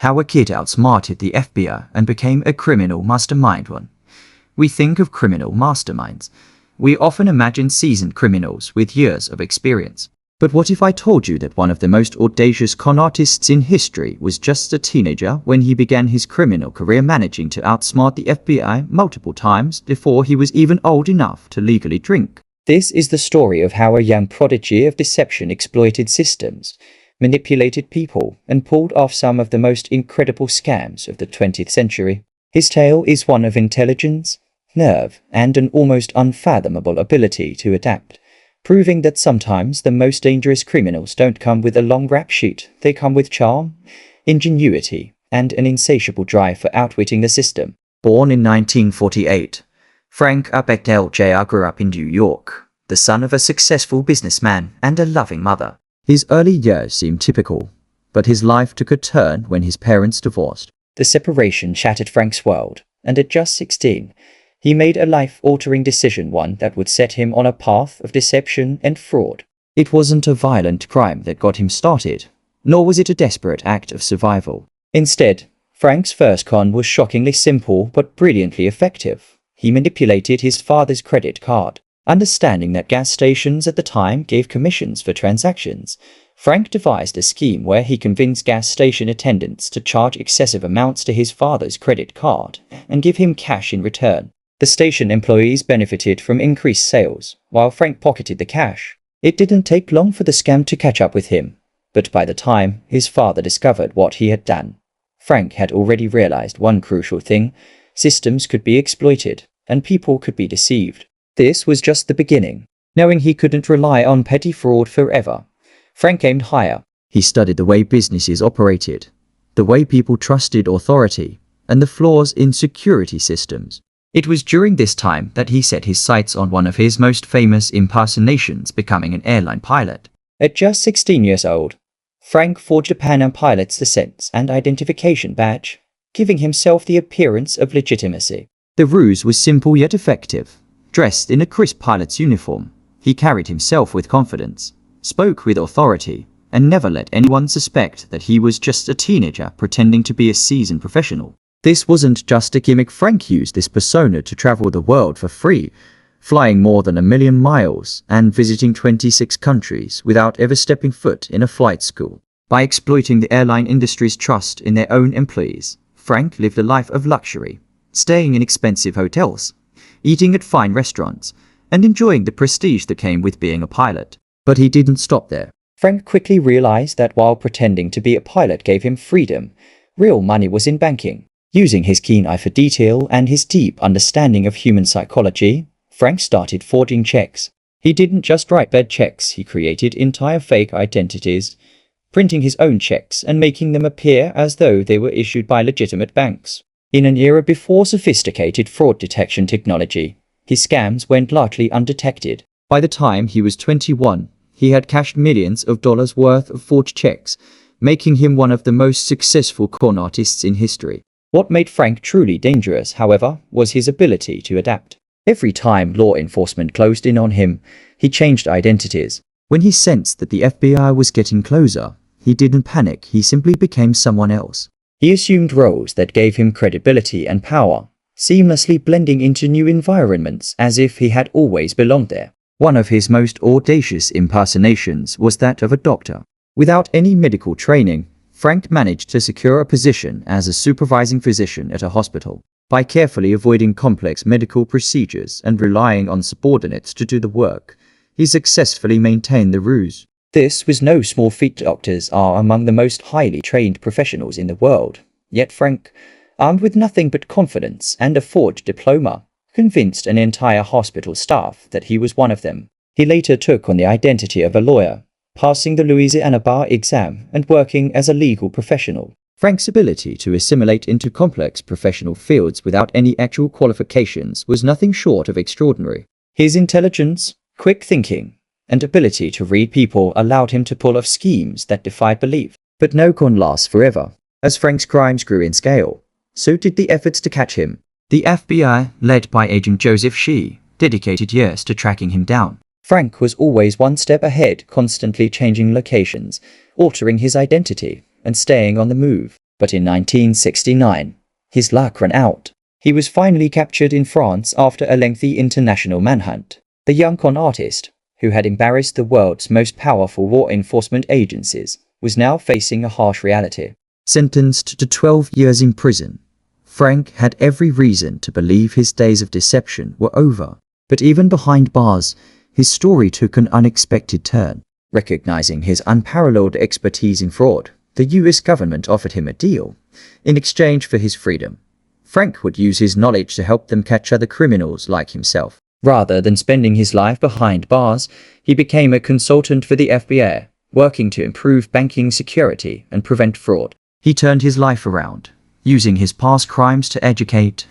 how a kid outsmarted the FBI and became a criminal mastermind. One. We think of criminal masterminds. We often imagine seasoned criminals with years of experience. But what if I told you that one of the most audacious con artists in history was just a teenager when he began his criminal career, managing to outsmart the FBI multiple times before he was even old enough to legally drink? This is the story of how a young prodigy of deception exploited systems, manipulated people, and pulled off some of the most incredible scams of the 20th century. His tale is one of intelligence, nerve, and an almost unfathomable ability to adapt, proving that sometimes the most dangerous criminals don't come with a long rap sheet. They come with charm, ingenuity, and an insatiable drive for outwitting the system. Born in 1948, Frank Abegdale Jr. grew up in New York, the son of a successful businessman and a loving mother. His early years seemed typical, but his life took a turn when his parents divorced. The separation shattered Frank's world, and at just 16, he made a life-altering decision, one that would set him on a path of deception and fraud. It wasn't a violent crime that got him started, nor was it a desperate act of survival. Instead, Frank's first con was shockingly simple but brilliantly effective. He manipulated his father's credit card. Understanding that gas stations at the time gave commissions for transactions, Frank devised a scheme where he convinced gas station attendants to charge excessive amounts to his father's credit card and give him cash in return. The station employees benefited from increased sales, while Frank pocketed the cash. It didn't take long for the scam to catch up with him, but by the time his father discovered what he had done, Frank had already realized one crucial thing: systems could be exploited, and people could be deceived. This was just the beginning. Knowing he couldn't rely on petty fraud forever, Frank aimed higher. He studied the way businesses operated, the way people trusted authority, and the flaws in security systems. It was during this time that he set his sights on one of his most famous impersonations, becoming an airline pilot. At just 16 years old, Frank forged a Pan Am pilot's license and identification badge, giving himself the appearance of legitimacy. The ruse was simple yet effective. Dressed in a crisp pilot's uniform, he carried himself with confidence, spoke with authority, and never let anyone suspect that he was just a teenager pretending to be a seasoned professional. This wasn't just a gimmick. Frank used this persona to travel the world for free, flying more than 1 million miles and visiting 26 countries without ever stepping foot in a flight school. By exploiting the airline industry's trust in their own employees, Frank lived a life of luxury, staying in expensive hotels, eating at fine restaurants, and enjoying the prestige that came with being a pilot. But he didn't stop there. Frank quickly realized that while pretending to be a pilot gave him freedom, real money was in banking. Using his keen eye for detail and his deep understanding of human psychology, Frank started forging checks. He didn't just write bad checks, he created entire fake identities, printing his own checks and making them appear as though they were issued by legitimate banks. In an era before sophisticated fraud detection technology, his scams went largely undetected. By the time he was 21, he had cashed millions of dollars worth of forged checks, making him one of the most successful con artists in history. What made Frank truly dangerous, however, was his ability to adapt. Every time law enforcement closed in on him, he changed identities. When he sensed that the FBI was getting closer, he didn't panic, he simply became someone else. He assumed roles that gave him credibility and power, seamlessly blending into new environments as if he had always belonged there. One of his most audacious impersonations was that of a doctor. Without any medical training, Frank managed to secure a position as a supervising physician at a hospital. By carefully avoiding complex medical procedures and relying on subordinates to do the work, he successfully maintained the ruse. This was no small feat. Doctors are among the most highly trained professionals in the world. Yet Frank, armed with nothing but confidence and a forged diploma, convinced an entire hospital staff that he was one of them. He later took on the identity of a lawyer, passing the Louisiana bar exam and working as a legal professional. Frank's ability to assimilate into complex professional fields without any actual qualifications was nothing short of extraordinary. His intelligence, quick thinking, and ability to read people allowed him to pull off schemes that defied belief. But no con lasts forever. As Frank's crimes grew in scale, so did the efforts to catch him. The FBI, led by Agent Joseph Shee, dedicated years to tracking him down. Frank was always one step ahead, constantly changing locations, altering his identity, and staying on the move. But in 1969, his luck ran out. He was finally captured in France after a lengthy international manhunt. The young con artist, who had embarrassed the world's most powerful law enforcement agencies, was now facing a harsh reality. Sentenced to 12 years in prison, Frank had every reason to believe his days of deception were over. But even behind bars, his story took an unexpected turn. Recognizing his unparalleled expertise in fraud, the US government offered him a deal. In exchange for his freedom, Frank would use his knowledge to help them catch other criminals like himself. Rather than spending his life behind bars, he became a consultant for the FBI, working to improve banking security and prevent fraud. He turned his life around, using his past crimes to educate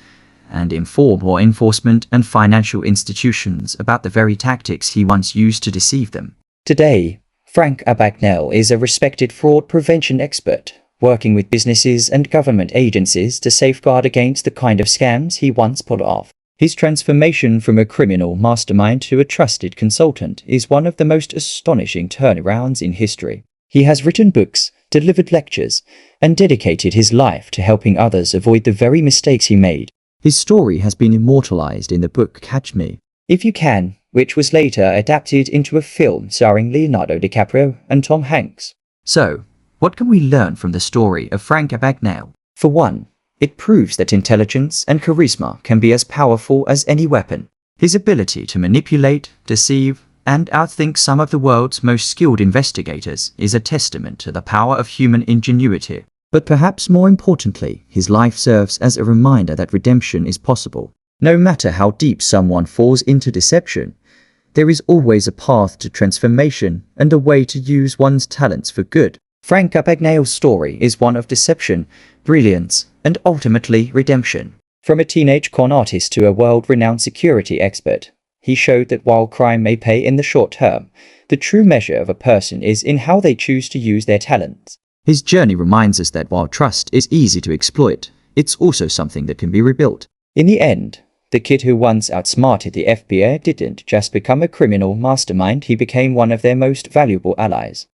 and inform law enforcement and financial institutions about the very tactics he once used to deceive them. Today, Frank Abagnale is a respected fraud prevention expert, working with businesses and government agencies to safeguard against the kind of scams he once pulled off. His transformation from a criminal mastermind to a trusted consultant is one of the most astonishing turnarounds in history. He has written books, delivered lectures, and dedicated his life to helping others avoid the very mistakes he made. His story has been immortalized in the book Catch Me, If You Can, which was later adapted into a film starring Leonardo DiCaprio and Tom Hanks. So, what can we learn from the story of Frank Abagnale? For one, it proves that intelligence and charisma can be as powerful as any weapon. His ability to manipulate, deceive, and outthink some of the world's most skilled investigators is a testament to the power of human ingenuity. But perhaps more importantly, his life serves as a reminder that redemption is possible. No matter how deep someone falls into deception, there is always a path to transformation and a way to use one's talents for good. Frank Abagnale's story is one of deception, brilliance, and ultimately redemption. From a teenage con artist to a world-renowned security expert, he showed that while crime may pay in the short term, the true measure of a person is in how they choose to use their talents. His journey reminds us that while trust is easy to exploit, it's also something that can be rebuilt. In the end, the kid who once outsmarted the FBI didn't just become a criminal mastermind, he became one of their most valuable allies.